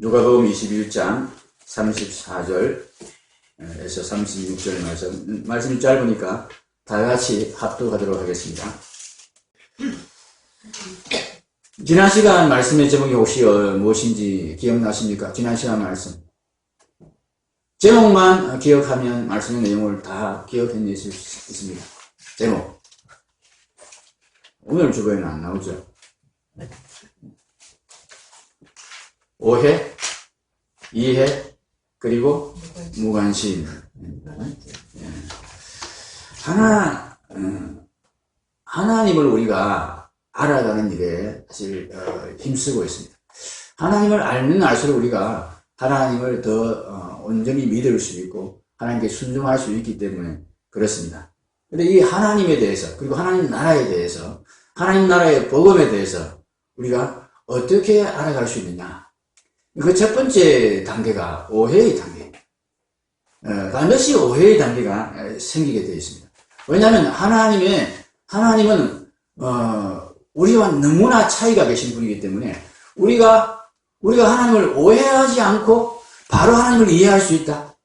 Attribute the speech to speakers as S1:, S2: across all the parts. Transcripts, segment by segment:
S1: 누가복음 21장 34절에서 36절 말씀이 짧으니까 다 같이 합독하도록 하겠습니다. 지난 시간 말씀의 제목이 혹시 무엇인지 기억나십니까? 지난 시간 말씀. 제목만 기억하면 말씀의 내용을 다 기억해낼 수 있습니다. 제목. 오늘 주보에는 안 나오죠. 오해, 이해, 그리고 무관심. 하나님을 우리가 알아가는 일에 사실 힘쓰고 있습니다. 하나님을 알면 알수록 우리가 하나님을 더 온전히 믿을 수 있고 하나님께 순종할 수 있기 때문에 그렇습니다. 그런데 이 하나님에 대해서, 그리고 하나님 나라에 대해서, 하나님 나라의 복음에 대해서 우리가 어떻게 알아갈 수 있느냐? 그 첫 번째 단계가 오해의 단계입니다. 반드시 오해의 단계가 생기게 되어 있습니다. 왜냐하면 하나님은 우리와 너무나 차이가 계신 분이기 때문에 우리가 하나님을 오해하지 않고 바로 하나님을 이해할 수 있다.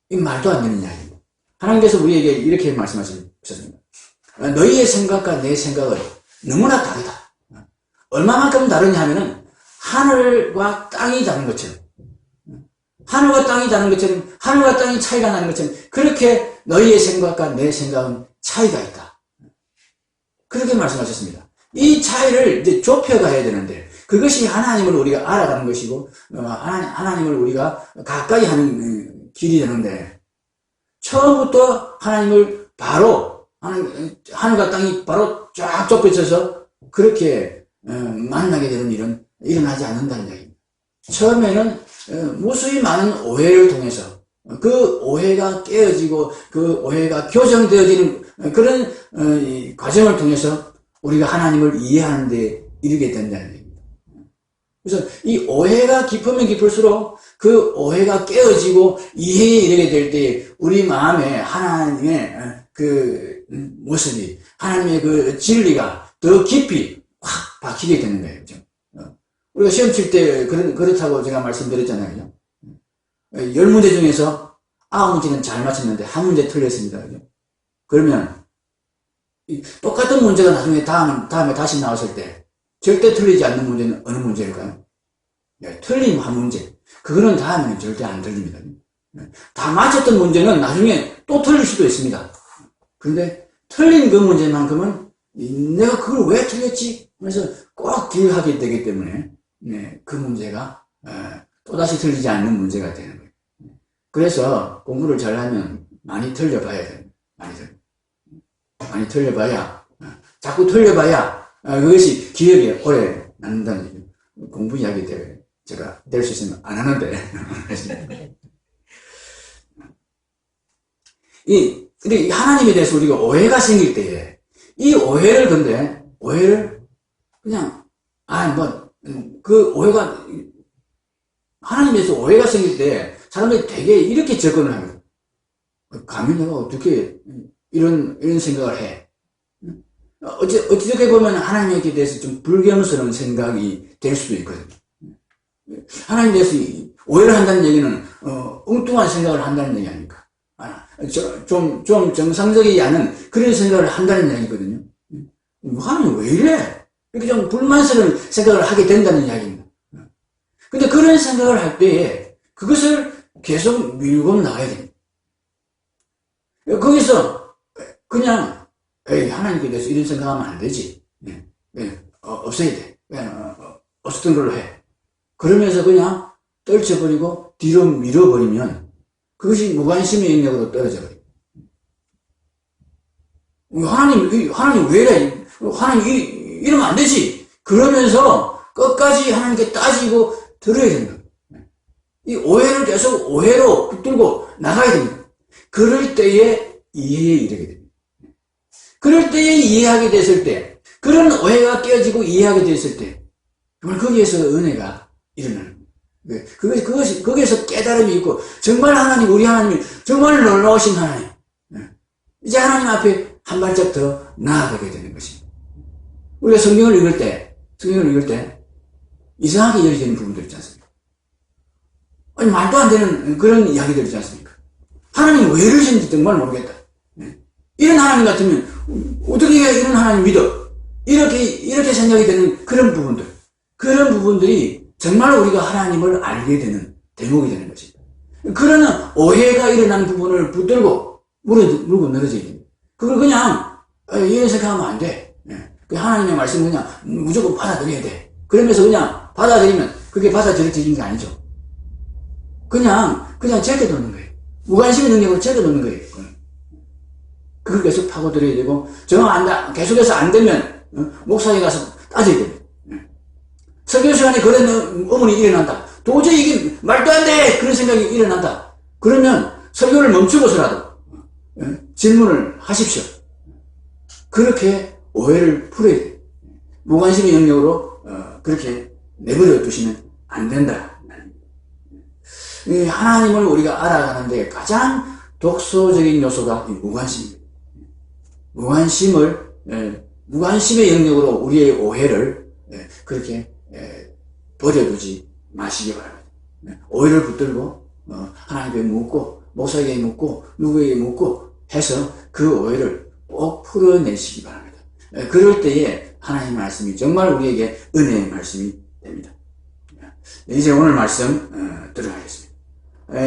S1: 이 말도 안 되는 이야기입니다. 하나님께서 우리에게 이렇게 말씀하셨습니다. 너희의 생각과 내 생각은 너무나 다르다. 얼마만큼 다르냐 하면은 하늘과 땅이 다른 것처럼, 하늘과 땅이 다른 것처럼, 하늘과 땅이 차이가 나는 것처럼 그렇게 너희의 생각과 내 생각은 차이가 있다. 그렇게 말씀하셨습니다. 이 차이를 이제 좁혀가야 되는데 그것이 하나님을 우리가 알아가는 것이고 하나님을 우리가 가까이 하는 길이 되는데 처음부터 하나님을 바로 하늘과 땅이 바로 쫙 좁혀져서 그렇게 만나게 되는 일은 일어나지 않는다는 얘기입니다. 처음에는 무수히 많은 오해를 통해서 그 오해가 깨어지고 그 오해가 교정되어지는 그런 과정을 통해서 우리가 하나님을 이해하는 데 이르게 된다는 얘기입니다. 그래서 이 오해가 깊으면 깊을수록 그 오해가 깨어지고 이해에 이르게 될 때 우리 마음에 하나님의 그 모습이, 하나님의 그 진리가 더 깊이 확 박히게 되는 거예요. 그렇죠? 우리가 시험 칠 때 그렇다고 제가 말씀드렸잖아요. 10문제 중에서 9문제는 잘 맞췄는데 한 문제 틀렸습니다. 그죠? 그러면 똑같은 문제가 나중에 다음에 다시 나왔을 때 절대 틀리지 않는 문제는 어느 문제일까요? 틀린 한 문제. 그거는 다음에는 절대 안 틀립니다. 다 맞췄던 문제는 나중에 또 틀릴 수도 있습니다. 그런데 틀린 그 문제만큼은 내가 그걸 왜 틀렸지? 그래서 꼭 기억하게 되기 때문에 그 문제가 또다시 틀리지 않는 문제가 되는 거예요. 그래서 공부를 잘하면 많이 틀려봐야 돼요. 많이 틀려봐야, 자꾸 틀려봐야 그것이 기억에 오래 남는다는 얘기죠. 공부 이야기 때문에 제가 될 수 있으면 안 하는데 근데 하나님에 대해서 우리가 오해가 생길 때에 이 오해를 그냥 그 오해가 하나님에 대해서 오해가 생길 때 사람들이 되게 이렇게 접근을 합니다. 감히 내가 어떻게 이런 생각을 해? 어떻게 보면 하나님에 대해서 좀 불경스러운 생각이 될 수도 있거든요. 하나님에 대해서 오해를 한다는 얘기는 엉뚱한 생각을 한다는 얘기 아닙니까? 좀 정상적이지 않은 그런 생각을 한다는 얘기거든요. 하나님 왜 이래? 이렇게 좀 불만스러운 생각을 하게 된다는 이야기입니다. 근데 그런 생각을 할 때에 그것을 계속 밀고 나가야 됩니다. 거기서 그냥 하나님께 대해서 이런 생각하면 안 되지. 없애야 돼. 없었던 걸로 해. 그러면서 그냥 떨쳐버리고 뒤로 밀어버리면 그것이 무관심의 영역으로 떨어져 버려요. 하나님 왜 이래? 하나님 이러면 안 되지. 그러면서 끝까지 하나님께 따지고 들어야 됩니다. 이 오해를 계속 오해로 붙들고 나가야 됩니다. 그럴 때에 이해에 이르게 됩니다. 그럴 때에 이해하게 됐을 때, 그런 오해가 깨어지고 이해하게 됐을 때, 정말 거기에서 은혜가 일어나는 거예요. 거기에서 깨달음이 있고, 정말 우리 하나님이 정말 놀라우신 하나님. 이제 하나님 앞에 한 발짝 더 나아가게 되는 것입니다. 우리가 성경을 읽을 때 이상하게 여겨지는 부분들 있지 않습니까? 아니, 말도 안 되는 그런 이야기들 있지 않습니까? 하나님 왜 이러시는지 정말 모르겠다. 이런 하나님 같으면 어떻게 이런 하나님 믿어? 이렇게 생각이 되는 그런 부분들이 정말 우리가 하나님을 알게 되는 대목이 되는 것입니다. 그러나 오해가 일어난 부분을 붙들고 물고 늘어져야 됩니다. 그걸 그냥 이런 생각하면 안 돼. 그 하나님의 말씀을 그냥 무조건 받아들여야 돼. 그러면서 그냥 받아들이면 그게 받아들여지는 게 아니죠. 그냥 제껴놓는 거예요. 무관심의 능력으로 제껴놓는 거예요. 그걸 계속 파고들여야 되고, 계속해서 안 되면 목사에 가서 따져야 됩니다. 설교 시간에 그런 어머니 일어난다. 도저히 이게 말도 안 돼! 그런 생각이 일어난다. 그러면 설교를 멈추고서라도 질문을 하십시오. 그렇게 오해를 풀어야 돼요. 무관심의 영역으로 그렇게 내버려 두시면 안 된다. 하나님을 우리가 알아가는데 가장 독소적인 요소가 무관심입니다. 무관심의 영역으로 우리의 오해를 그렇게 버려두지 마시기 바랍니다. 오해를 붙들고 하나님께 묻고 목사에게 묻고 누구에게 묻고 해서 그 오해를 꼭 풀어내시기 바랍니다. 그럴 때에 하나님의 말씀이 정말 우리에게 은혜의 말씀이 됩니다. 이제 오늘 말씀 들어가겠습니다.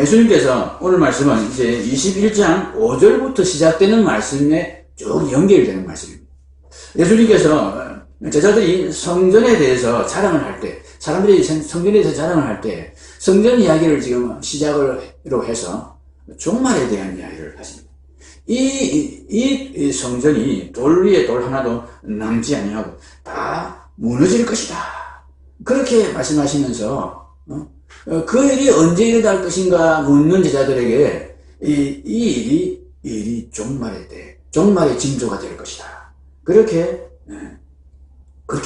S1: 예수님께서 오늘 말씀은 이제 21장 5절부터 시작되는 말씀에 쭉 연결되는 말씀입니다. 예수님께서 제자들이 성전에 대해서 자랑을 할 때, 사람들이 성전에 대해서 자랑을 할 때, 성전 이야기를 지금 시작으로 해서 종말에 대한 이야기를 하십니다. 이 성전이 돌 위에 돌 하나도 남지 아니하고 다 무너질 것이다. 그렇게 말씀하시면서 그 일이 언제 일어날 것인가 묻는 제자들에게 이 일이 종말의 때, 종말의 징조가 될 것이다. 그렇게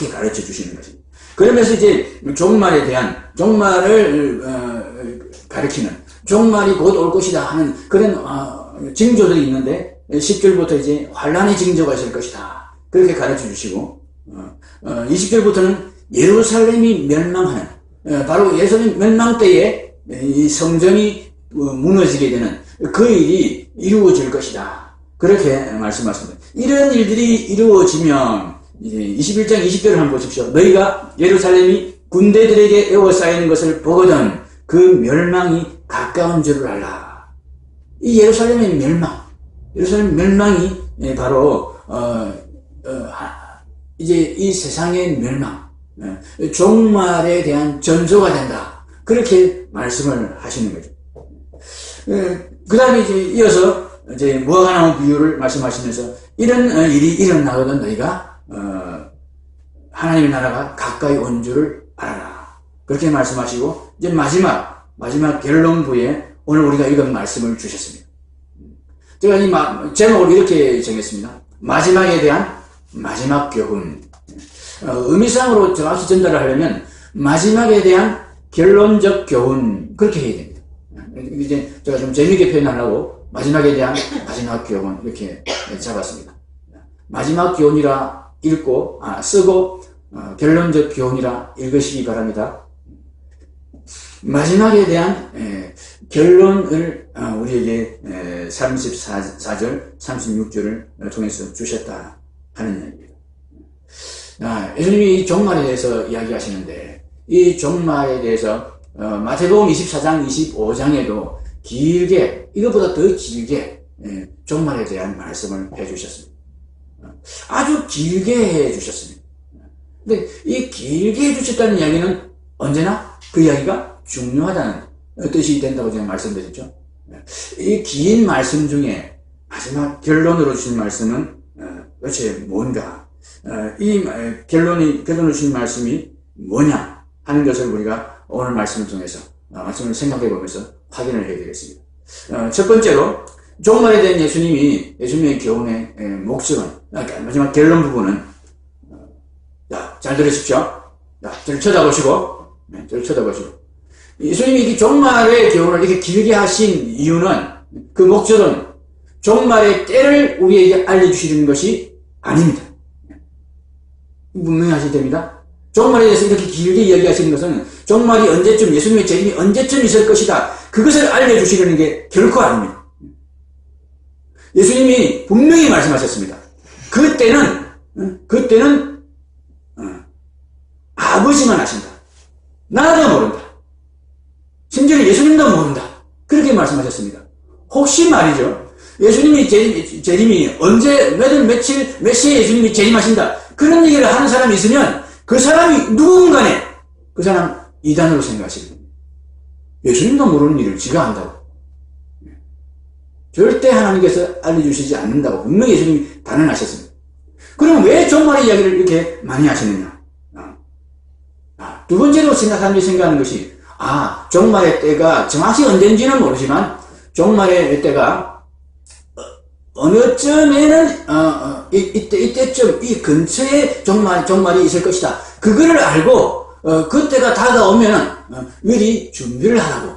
S1: 가르쳐 주시는 것입니다. 그러면서 이제 종말을 가리키는, 종말이 곧 올 것이다 하는 그런 징조들이 있는데 10절부터 이제 환란의 징조가 있을 것이다. 그렇게 가르쳐 주시고 20절부터는 예루살렘이 멸망하는, 바로 예루살렘 멸망 때에 이 성전이 무너지게 되는 그 일이 이루어질 것이다. 그렇게 말씀하십니다. 이런 일들이 이루어지면 이제 21장 20절을 한번 보십시오. 너희가 예루살렘이 군대들에게 에워싸이는 것을 보거든 그 멸망이 가까운 줄을 알라. 이 예루살렘의 멸망이 바로 이제 이 세상의 멸망, 종말에 대한 전조가 된다. 그렇게 말씀을 하시는 거죠. 그 다음에 이제 이어서 이제 무화과 나무 비유를 말씀하시면서 이런 일이 일어나거든 너희가 하나님의 나라가 가까이 온 줄을 알아라. 그렇게 말씀하시고 이제 마지막 결론부에 오늘 우리가 읽은 말씀을 주셨습니다. 제가 이 제목을 이렇게 정했습니다. 마지막에 대한 마지막 교훈. 의미상으로 정확히 전달을 하려면 마지막에 대한 결론적 교훈, 그렇게 해야 됩니다. 이제 제가 좀 재미있게 표현하려고 마지막에 대한 마지막 교훈 이렇게 잡았습니다. 마지막 교훈이라 쓰고 결론적 교훈이라 읽으시기 바랍니다. 마지막에 대한 결론을 우리에게 34절, 36절을 통해서 주셨다 하는 이야기입니다. 예수님이 이 종말에 대해서 이야기하시는데 이 종말에 대해서 마태복음 24장, 25장에도 길게, 이것보다 더 길게 종말에 대한 말씀을 해주셨습니다. 아주 길게 해주셨습니다. 근데 이 길게 해주셨다는 이야기는 언제나 그 이야기가 중요하다는 뜻이 된다고 제가 말씀드렸죠. 이 긴 말씀 중에 마지막 결론으로 주신 말씀은 도대체 뭔가, 이 결론을 주신 말씀이 뭐냐 하는 것을 우리가 오늘 말씀을 통해서 말씀을 생각해 보면서 확인을 해야 되겠습니다. 첫 번째로 종말에 대한 예수님의 교훈의 목적은, 마지막 결론 부분은, 잘 들으십시오. 저를 쳐다보시고, 예수님이 이 종말의 교훈을 이렇게 길게 하신 이유는, 그 목적은 종말의 때를 우리에게 알려주시는 것이 아닙니다. 분명히 하셔야 됩니다. 종말에 대해서 이렇게 길게 이야기하시는 것은 종말이 언제쯤, 예수님의 재림이 언제쯤 있을 것이다, 그것을 알려주시려는 게 결코 아닙니다. 예수님이 분명히 말씀하셨습니다. 그때는 아버지만 아신다. 나도 모른다. 심지어 예수님도 모른다. 그렇게 말씀하셨습니다. 혹시 말이죠, 예수님이 재림이 언제, 며칠, 몇 시에 예수님이 재림하신다, 그런 얘기를 하는 사람이 있으면 그 사람이 누군가네, 그 사람 이단으로 생각하시거든요. 예수님도 모르는 일을 지가 한다고. 절대 하나님께서 알려주시지 않는다고 분명히 예수님이 단언하셨습니다. 그럼 왜 종말의 이야기를 이렇게 많이 하시느냐? 두 번째로 사람들이 생각하는 것이, 종말의 때가 정확히 언제인지는 모르지만 종말의 때가 어느 쯤에는 이때쯤 이 근처에 종말이 있을 것이다, 그거를 알고 그때가 다가오면 미리 준비를 하라고,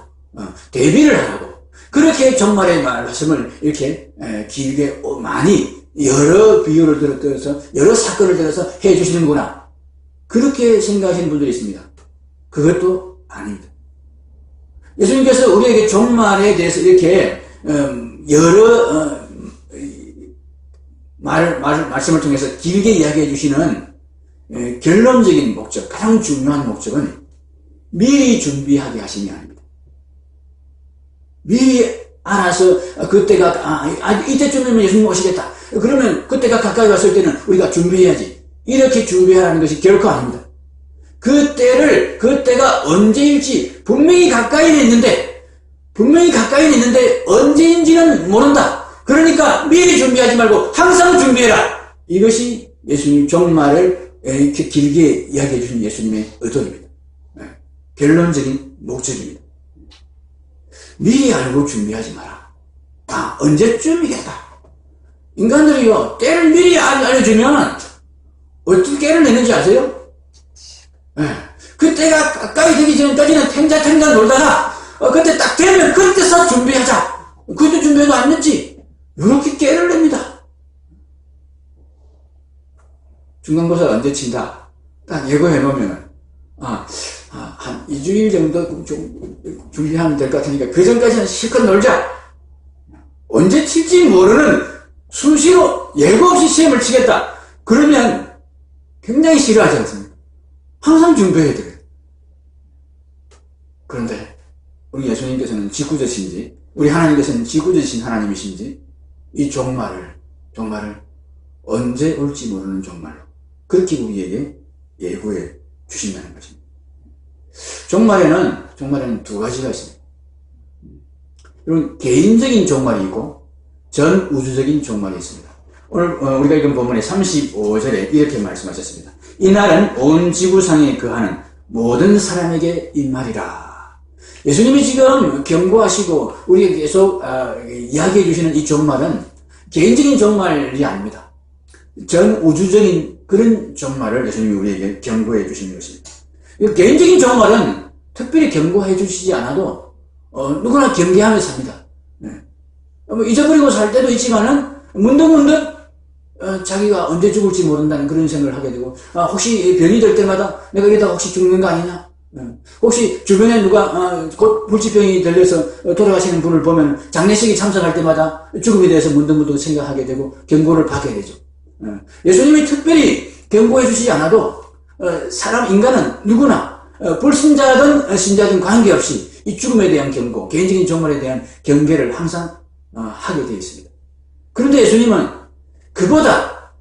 S1: 대비를 하라고, 그렇게 종말의 말씀을 이렇게 길게 많이 여러 비유를 들어서 여러 사건을 들어서 해주시는구나, 그렇게 생각하시는 분들이 있습니다. 그것도 아닙니다. 예수님께서 우리에게 종말에 대해서 이렇게 여러 말씀을 통해서 길게 이야기해 주시는 결론적인 목적, 가장 중요한 목적은 미리 준비하게 하심이 아닙니다. 미리 알아서 그때가 이때쯤이면 예수님 오시겠다, 그러면 그때가 가까이 왔을 때는 우리가 준비해야지, 이렇게 준비하라는 것이 결코 아닙니다. 그때가 언제일지 분명히 가까이는 있는데 언제인지는 모른다. 그러니까 미리 준비하지 말고 항상 준비해라. 이것이 예수님 종말을 이렇게 길게 이야기해 주신 예수님의 의도입니다. 결론적인 목적입니다. 미리 알고 준비하지 마라. 언제쯤이겠다. 인간들이요, 때를 미리 알려주면 어떻게 깨를 내는지 아세요? 그때가 가까이 되기 전까지는 탱자탱자 놀다가 그때 딱 되면 그때서 준비하자. 그때 준비해도 안 됐지. 이렇게 깨를 냅니다. 중간고사 언제 친다, 딱 예고해놓으면 한 2주일 정도 좀 준비하면 될 것 같으니까 그 전까지는 실컷 놀자. 언제 칠지 모르는 수시로 예고 없이 시험을 치겠다, 그러면 굉장히 싫어하지 않습니까? 항상 준비해야 돼요. 그런데 우리 예수님께서는 직구저신지, 우리 하나님께서는 직구저신 하나님이신지, 이 종말을 언제 올지 모르는 종말로 그렇게 우리에게 예고해 주신다는 것입니다. 종말에는 두 가지가 있습니다. 이런 개인적인 종말이 있고 전 우주적인 종말이 있습니다. 오늘 우리가 읽은 본문의 35절에 이렇게 말씀하셨습니다. 이날은 온 지구상에 거하는 모든 사람에게 임하리라. 예수님이 지금 경고하시고 우리에게 계속 이야기해 주시는 이 종말은 개인적인 종말이 아닙니다. 전 우주적인 그런 종말을 예수님이 우리에게 경고해 주시는 것입니다. 개인적인 종말은 특별히 경고해 주시지 않아도 누구나 경계하며 삽니다. 잊어버리고 살 때도 있지만은 문득문득 자기가 언제 죽을지 모른다는 그런 생각을 하게 되고, 혹시 병이 될 때마다 내가 이러다가 혹시 죽는 거 아니냐, 혹시 주변에 누가 곧 불치병이 들려서 돌아가시는 분을 보면 장례식에 참석할 때마다 죽음에 대해서 문득문득 생각하게 되고 경고를 받게 되죠. 예수님이 특별히 경고해 주시지 않아도 인간은 누구나 불신자든 신자든 관계없이 이 죽음에 대한 경고, 개인적인 종말에 대한 경계를 항상 하게 되어 있습니다. 그런데 예수님은 그보다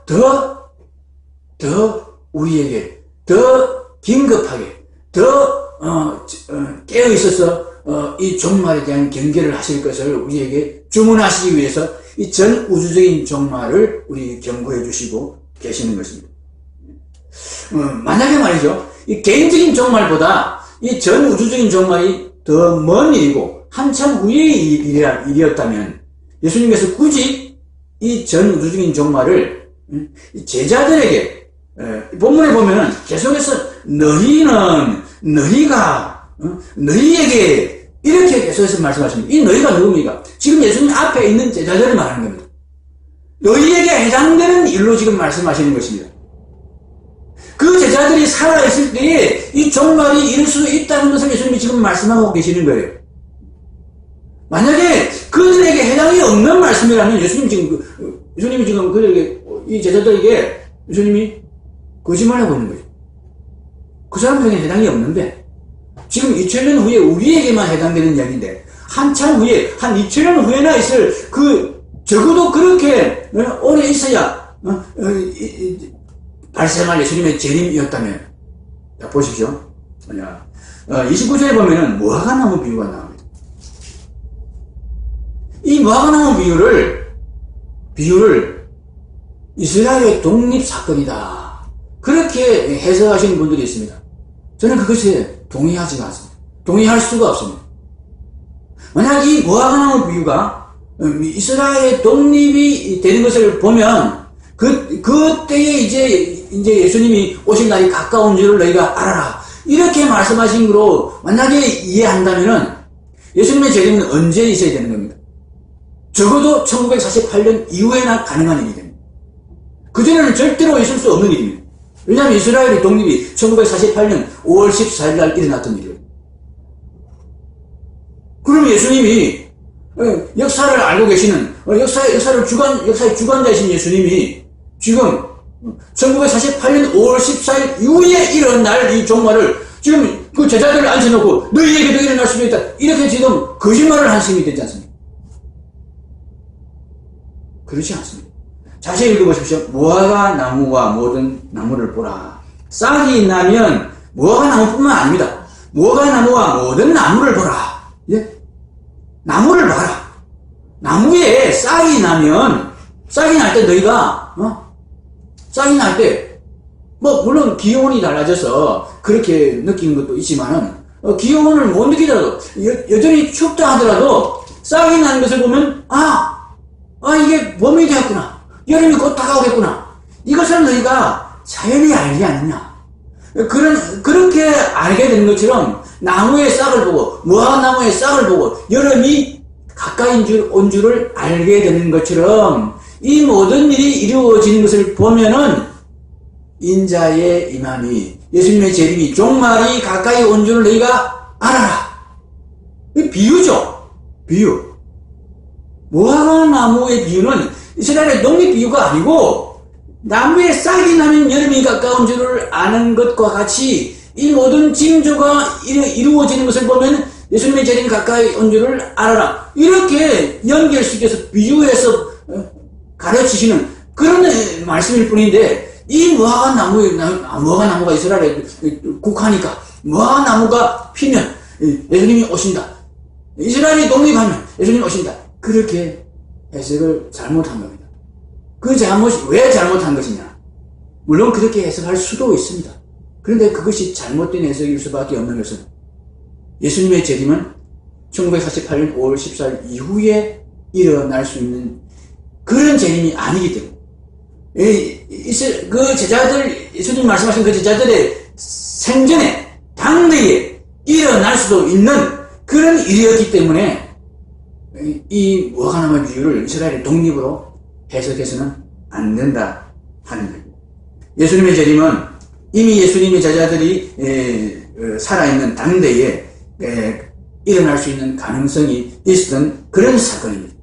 S1: 더 우리에게 더 긴급하게 더 깨어 있어서 이 종말에 대한 경계를 하실 것을 우리에게 주문하시기 위해서 이 전 우주적인 종말을 우리 경고해 주시고 계시는 것입니다. 만약에 말이죠, 이 개인적인 종말보다 이 전 우주적인 종말이 더 먼 일이고 한참 후의 일이었다면 예수님께서 굳이 이 전 우주적인 종말을 제자들에게, 본문에 보면은 계속해서 너희에게 이렇게 계속해서 말씀하십니다. 이 너희가 누굽니까? 지금 예수님 앞에 있는 제자들을 말하는 겁니다. 너희에게 해당되는 일로 지금 말씀하시는 것입니다. 그 제자들이 살아있을 때에 이 종말이 이룰 수도 있다는 것을 예수님이 지금 말씀하고 계시는 거예요. 만약에 그들에게 해당이 없는 말씀이라면 예수님이 지금 그들에게, 이 제자들에게 예수님이 거짓말하고 있는 거예요. 그 사람들에게 해당이 없는데, 지금 2000년 후에 우리에게만 해당되는 이야기인데, 한참 후에, 한 2000년 후에나 있을 적어도 그렇게 오래 있어야, 발생할 예수님의 재림이었다면, 자, 보십시오. 29절에 보면은 무화과나무 비유가 나옵니다. 이 무화과나무 비유를 이스라엘의 독립사건이다, 그렇게 해석하시는 분들이 있습니다. 저는 그것에 동의하지 않습니다. 동의할 수가 없습니다. 만약 이 무화과나무 비유가 이스라엘의 독립이 되는 것을 보면, 그때에 이제 예수님이 오실 날이 가까운 줄을 너희가 알아라, 이렇게 말씀하신 거로 만약에 이해한다면은 예수님의 재림은 언제 있어야 되는 겁니다. 적어도 1948년 이후에나 가능한 일이 됩니다. 그전에는 절대로 있을 수 없는 일입니다. 왜냐하면 이스라엘의 독립이 1948년 5월 14일 날 일어났던 일이에요. 그럼 예수님이 역사를 알고 계시는, 역사의 주관자이신 예수님이 지금 1948년 5월 14일 이후에 일어날 이 종말을 지금 그 제자들을 앉혀놓고 너희에게도 일어날 수도 있다, 이렇게 지금 거짓말을 한 셈이 되지 않습니까? 그렇지 않습니다. 자세히 읽어보십시오. 무화과 나무와 모든 나무를 보라. 싹이 나면 무화과 나무뿐만 아닙니다. 무화과 나무와 모든 나무를 보라. 예? 나무를 봐라. 나무에 싹이 나면, 싹이 날 때 너희가, 싹이 날 때, 물론 기온이 달라져서 그렇게 느끼는 것도 있지만은, 기온을 못 느끼더라도, 여전히 춥다 하더라도, 싹이 나는 것을 보면, 이게 봄이 되었구나, 여름이 곧 다가오겠구나, 이것을 너희가 자연히 알지 않느냐. 그렇게 알게 되는 것처럼, 나무의 싹을 보고, 무화과나무의 싹을 보고, 여름이 가까이 온 줄을 알게 되는 것처럼, 이 모든 일이 이루어지는 것을 보면은, 인자의 임함이, 예수님의 재림이, 종말이 가까이 온 줄을 너희가 알아라. 이 비유죠. 비유. 무화과나무의 비유는 이스라엘의 독립 비유가 아니고, 나무에 싹이 나면 여름이 가까운 줄을 아는 것과 같이, 이 모든 징조가 이루어지는 것을 보면 예수님의 재림이 가까이 온 줄을 알아라, 이렇게 연결시켜서 비유해서 가르치시는 그런 말씀일 뿐인데, 이 무화과나무가 이스라엘에 국하니까 무화과나무가 피면 예수님이 오신다, 이스라엘이 독립하면 예수님이 오신다, 그렇게 해석을 잘못한 겁니다. 그 잘못이 왜 잘못한 것이냐? 물론 그렇게 해석할 수도 있습니다. 그런데 그것이 잘못된 해석일 수밖에 없는 것은, 예수님의 재림은 1948년 5월 14일 이후에 일어날 수 있는 그런 재림이 아니기 때문에, 그 제자들, 예수님 말씀하신 그 제자들의 생전에, 당대에 일어날 수도 있는 그런 일이었기 때문에, 이 무화과나무 비유를 이스라엘의 독립으로 해석해서는 안 된다 하는 거예요. 예수님의 재림은 이미 예수님의 제자들이 살아있는 당대에 일어날 수 있는 가능성이 있었던 그런 사건입니다.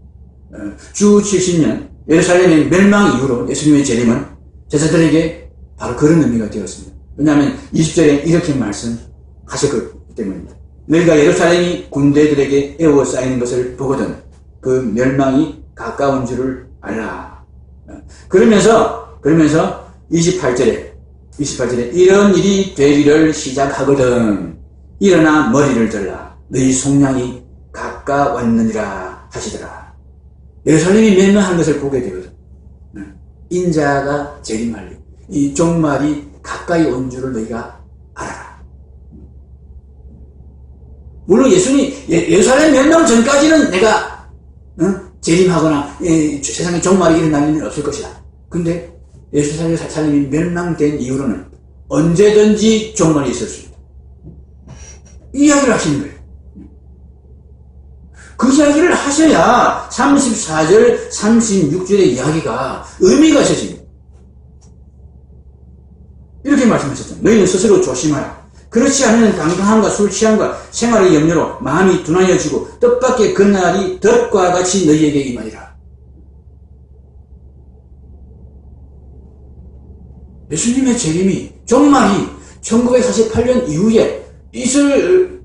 S1: 주 70년 예루살렘의 멸망 이후로 예수님의 재림은 제자들에게 바로 그런 의미가 되었습니다. 왜냐하면 20절에 이렇게 말씀하셨기 때문입니다. 너희가 예루살렘이 군대들에게 에워싸이는 것을 보거든 그 멸망이 가까운 줄을 알라. 그러면서 28절에 이런 일이 되기를 시작하거든 일어나 머리를 들라 너희 속량이 가까웠느니라 하시더라. 예루살렘이 멸망한 것을 보게 되거든. 인자가 재림할 일, 이 종말이 가까이 온 줄을 너희가 알아라. 물론 예루살렘 멸망 전까지는 내가 재림하거나 세상에 종말이 일어날 일은 없을 것이다. 근데 예루살렘이 멸망된 이후로는 언제든지 종말이 있을 수 있다. 이 이야기를 하시는 거예요. 그 이야기를 하셔야 34절, 36절의 이야기가 의미가 있어집니다. 이렇게 말씀하셨죠. 너희는 스스로 조심하라. 그렇지 않으면 강경함과 술 취함과 생활의 염려로 마음이 둔하여지고 뜻밖의 그날이 덫과 같이 너희에게 임하리라. 예수님의 재림이 종말이 1948년 이후에 있을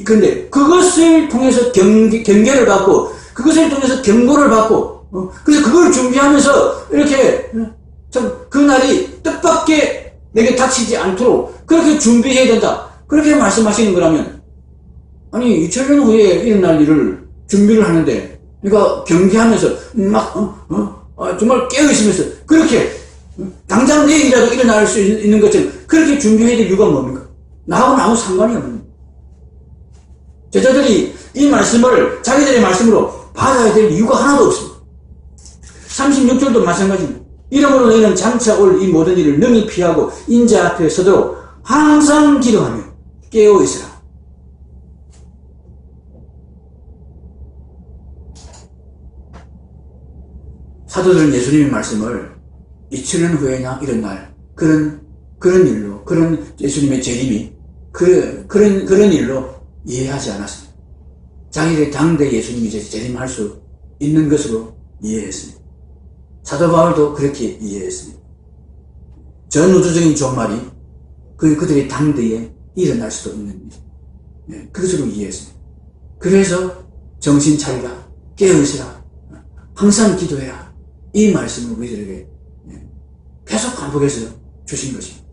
S1: 근데 그것을 통해서 경계를 받고 그것을 통해서 경고를 받고 그래서 그걸 준비하면서 이렇게 참 그날이 뜻밖의 내게 닥치지 않도록 그렇게 준비해야 된다. 그렇게 말씀하시는 거라면 아니 2000년 후에 일어날 일을 준비를 하는데 그러니까 경계하면서 막 정말 깨어있으면서 그렇게 당장 내일이라도 일어날 수 있는 것처럼 그렇게 준비해야 될 이유가 뭡니까? 나하고는 아무 상관이 없는 제자들이 이 말씀을 자기들의 말씀으로 받아야 될 이유가 하나도 없습니다. 36절도 마찬가지입니다. 이러므로 너희는 장차 올 이 모든 일을 능히 피하고 인자 앞에 서도록 항상 기도하며 깨어 있으라. 사도들은 예수님의 말씀을 2000년 후에나 일어날 그런 일로, 그런 예수님의 재림이 그런 일로 이해하지 않았습니다. 자기들의 당대 예수님이 이제 재림할 수 있는 것으로 이해했습니다. 사도 바울도 그렇게 이해했습니다. 전우주적인 종말이 그들의 당대에 일어날 수도 있는 일, 그것으로 이해했습니다. 그래서 정신 차리라, 깨어있으라, 항상 기도해라, 이 말씀을 우리들에게 계속 반복해서 주신 것입니다.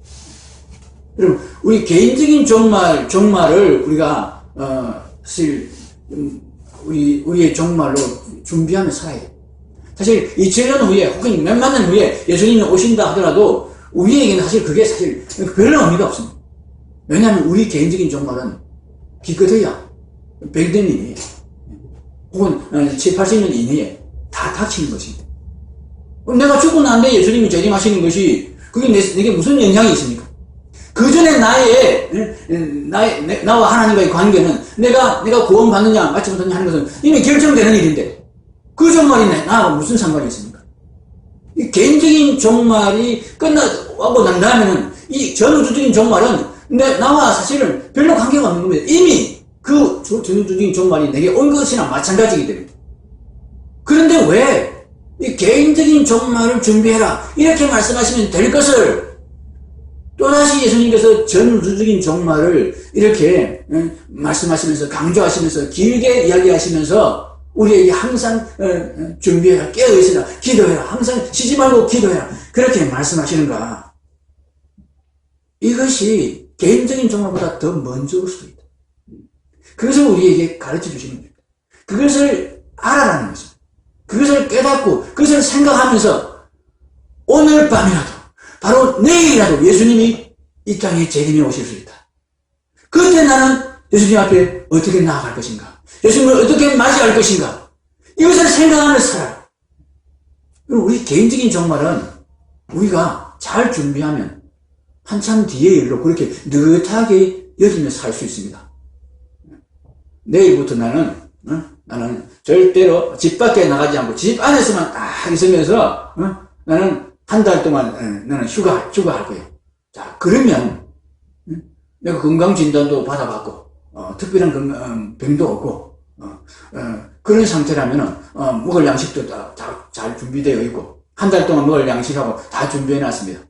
S1: 여러분, 우리 개인적인 종말을 우리가 사실 우리의 종말로 준비하며 살아야 돼요. 사실 2000년 후에 혹은 몇만 년 후에 예수님이 오신다 하더라도 우리에게는 사실 그게 사실 별로 의미가 없습니다. 왜냐하면 우리 개인적인 종말은 기껏해야 100년 이내에 혹은 7, 80년 이내에 다 닥치는 것입니다. 내가 죽고 난 뒤에 예수님이 재림하시는 것이 그게 내게 무슨 영향이 있습니까? 그 전에 나와 하나님과의 관계는 내가 구원받느냐 받지 못하느냐 하는 것은 이미 결정되는 일인데 그 종말이 나하고 무슨 상관이 있습니까? 이 개인적인 종말이 끝나고 난 다음에는 이 전우주적인 종말은 나와 사실은 별로 관계가 없는 겁니다. 이미 그 전우주적인 종말이 내게 온 것이나 마찬가지이기 때문에. 그런데 왜 이 개인적인 종말을 준비해라 이렇게 말씀하시면 될 것을 또다시 예수님께서 전우주적인 종말을 이렇게 말씀하시면서 강조하시면서 길게 이야기하시면서 우리에게 항상 준비해라, 깨어있으라, 기도해라, 항상 쉬지 말고 기도해라 그렇게 말씀하시는가? 이것이 개인적인 종말보다 더 먼저 올 수도 있다. 그것을 우리에게 가르쳐 주시는 겁니다. 그것을 알아라는 것입니다. 그것을 깨닫고 그것을 생각하면서 오늘 밤이라도 바로 내일이라도 예수님이 이 땅에 재림에 오실 수 있다. 그때 나는 예수님 앞에 어떻게 나아갈 것인가? 예수님을 어떻게 맞이할 것인가? 이것을 생각하면서 살아요. 우리 개인적인 종말은 우리가 잘 준비하면 한참 뒤의 일로 그렇게 느긋하게 여기며 살 수 있습니다. 내일부터 나는 절대로 집 밖에 나가지 않고 집 안에서만 딱 있으면서 나는 한 달 동안 나는 휴가할 거예요. 자, 그러면 내가 건강진단도 받아봤고 특별한 병도 없고 그런 상태라면은 먹을 양식도 다 잘 준비되어 있고 한 달 동안 먹을 양식하고 다 준비해 놨습니다.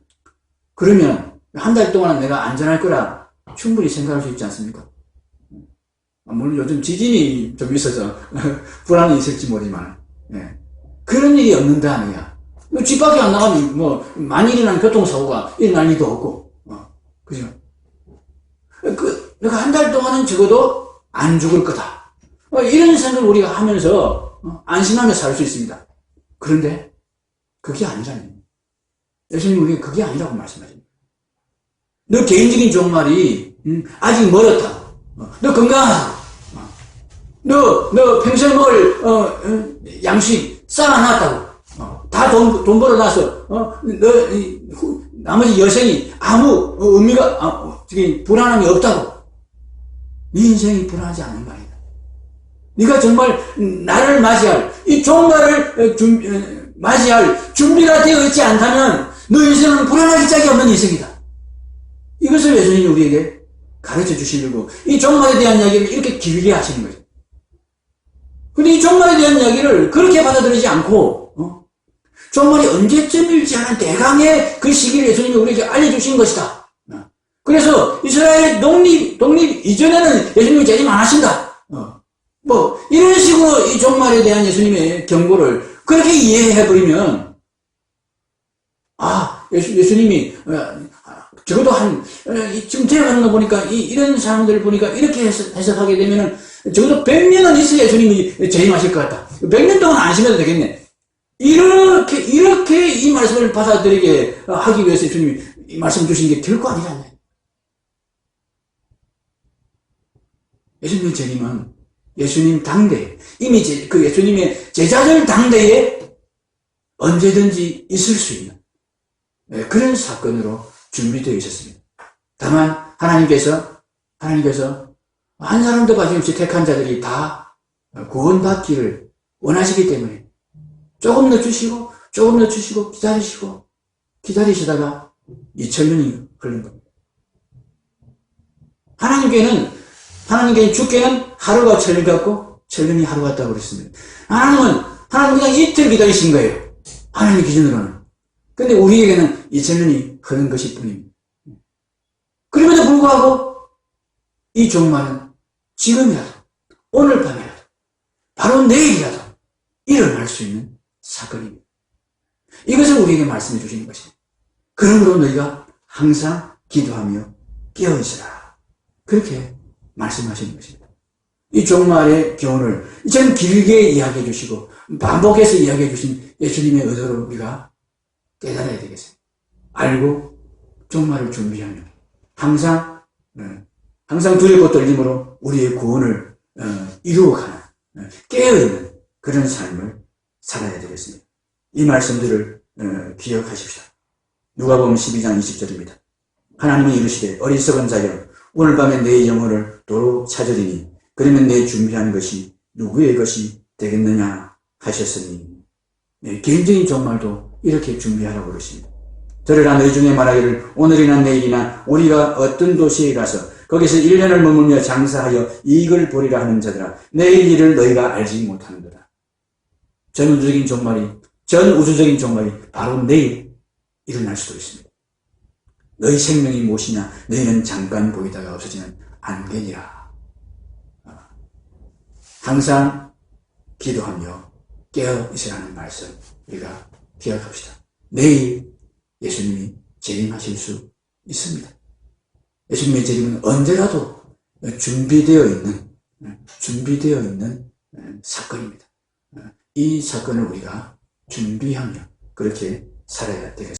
S1: 그러면 한 달 동안 내가 안전할 거라 충분히 생각할 수 있지 않습니까? 물론 요즘 지진이 좀 있어서 불안이 있을지 모르지만 그런 일이 없는다 아니야. 집 밖에 안 나가면 만일이라는 교통사고가 일어날 리도 없고 그죠? 내가 한 달 동안은 적어도 안 죽을 거다. 이런 생각을 우리가 하면서 안심하며 살 수 있습니다. 그런데 그게 아니라니. 예수님 우리가 그게 아니라고 말씀하십니다. 너 개인적인 종말이 아직 멀었다. 너 건강하다. 너 평소에 먹을 양식 쌓아놨다고. 다 돈 벌어놔서 너 나머지 여생이 아무 의미가 불안함이 없다고. 네 인생이 불안하지 않은 말이다. 네가 정말 나를 맞이할 이 종말을 맞이할 준비가 되어 있지 않다면 너 인생은 불안할 짝이 없는 인생이다. 이것을 예수님이 우리에게 가르쳐 주시려고 이 종말에 대한 이야기를 이렇게 길게 하시는 거죠. 근데 이 종말에 대한 이야기를 그렇게 받아들이지 않고 종말이 언제쯤일지 하는 대강의 그 시기를 예수님이 우리에게 알려주신 것이다. 그래서 이스라엘의 독립 이전에는 예수님이 재림 안 하신다. 이런 식으로 이 종말에 대한 예수님의 경고를 그렇게 이해해버리면, 예수님이, 적어도 지금 대화하는 거 보니까, 이런 사람들을 보니까 이렇게 해석하게 되면은, 적어도 100년은 있어야 예수님이 재림하실 것 같다. 100년 동안 안심해도 되겠네. 이렇게 이 말씀을 받아들이게 하기 위해서 예수님이 이 말씀 주신 게 결코 아니잖아요. 예수님의 재림은 예수님 당대에, 이미 그 예수님의 제자들 당대에 언제든지 있을 수 있는 그런 사건으로 준비되어 있었습니다. 다만 하나님께서 한 사람도 빠짐없이 택한 자들이 다 구원받기를 원하시기 때문에 조금 늦추시고 기다리시다가 2000년이 흘른 겁니다. 하나님께는 주께는 하루가 1000년 같고 1000년이 하루 같다고 그랬습니다. 하나님은 그냥 이틀 기다리신 거예요. 하나님 기준으로는. 근데 우리에게는 2000년이 흐른 것일 뿐입니다. 그럼에도 불구하고 이 종말은 지금이라도, 오늘 밤이라도, 바로 내일이라도 일어날 수 있는 사건입니다. 이것을 우리에게 말씀해 주시는 것입니다. 그러므로 너희가 항상 기도하며 깨어있으라. 그렇게 말씀하시는 것입니다. 이 종말의 교훈을 좀 길게 이야기해 주시고 반복해서 이야기해 주신 예수님의 의도를 우리가 깨달아야 되겠습니다. 알고 종말을 준비하며 항상 두렵고 떨림으로 우리의 구원을 이루어가는 깨어있는 그런 삶을 살아야 되겠습니다. 이 말씀들을 기억하십시오. 누가복음 12장 20절입니다. 하나님이 이르시되 어리석은 자여 오늘 밤에 내 영혼을 도로 찾으리니 그러면 내 준비한 것이 누구의 것이 되겠느냐 하셨으니, 개인적인 종말도 이렇게 준비하라고 그러십니다. 들으라 너희 중에 말하기를 오늘이나 내일이나 우리가 어떤 도시에 가서 거기서 1년을 머물며 장사하여 이익을 보리라 하는 자들아 내일 일을 너희가 알지 못하는도다. 전 우주적인 종말이 바로 내일 일어날 수도 있습니다. 너희 생명이 무엇이냐? 너희는 잠깐 보이다가 없어지는 안개니라. 항상 기도하며 깨어 있으라는 말씀 우리가 기억합시다. 내일 예수님이 재림하실 수 있습니다. 예수님의 재림은 언제라도 준비되어 있는 사건입니다. 이 사건을 우리가 준비하며 그렇게 살아야 되겠습니다.